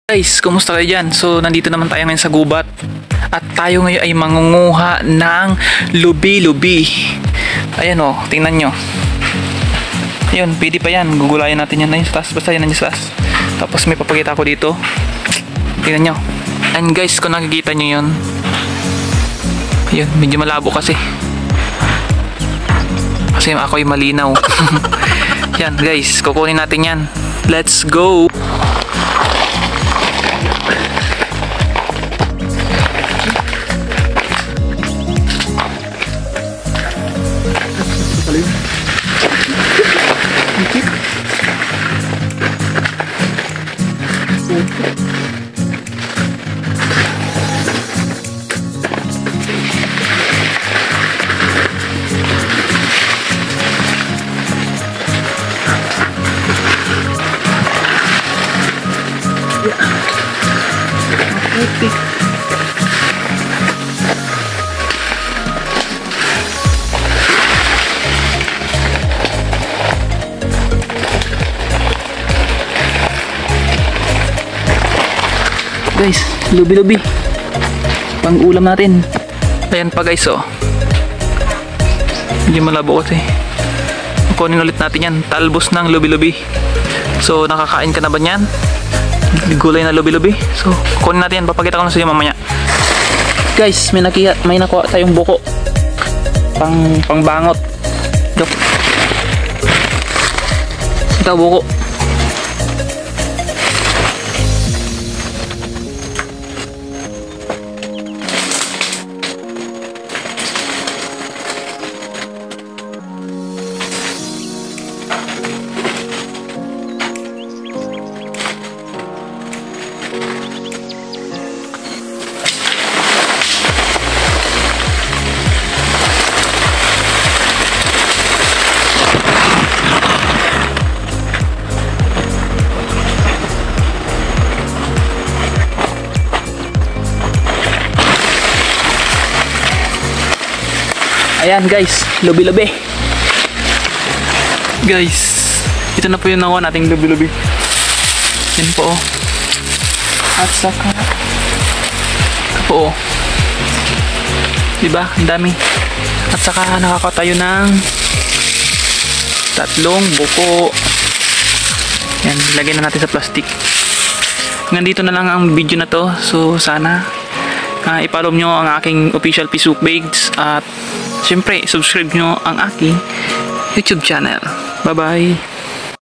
Guys, kumusta kayo dyan? So, nandito naman tayo ngayon sa gubat. At tayo ngayon ay mangunguha ng lubi-lubi. Ayan o, tingnan nyo. Ayun, pwede pa yan. Gugulayan natin yan. Ayun, sa taas. Basta yan sa taas. Tapos may papakita ako dito. Tingnan nyo. And guys, kung nakikita nyo yun. Ayun, medyo malabo kasi. Kasi ako'y malinaw. Yan guys, kukunin natin yan. Let's go! Guys, lubi-lubi pang ulam natin. Ayan pa guys, oh. Hindi malabo kasi. Kunin ulit natin yan. Talbos ng lubi-lubi. So, nakakain ka na ba yan? Gulay na lubi-lubi. So, kunin natin yan. Papakita ko na sa iyo mamaya. Guys, may nakuha tayong buko. Pang bangot. Ito buko. Ayan guys, lubi-lubi. Guys, ito na po yung nakuha nating lubi-lubi. Yan po, oh. At saka ito po, oh. Diba? Ang dami. At saka nakakaw tayo ng 3 buko. Yan, lagay na natin sa plastic. Hanggang dito na lang ang video na to. So sana i-follow nyo ang aking official Facebook page. At syempre, subscribe nyo ang aking YouTube channel. Bye bye!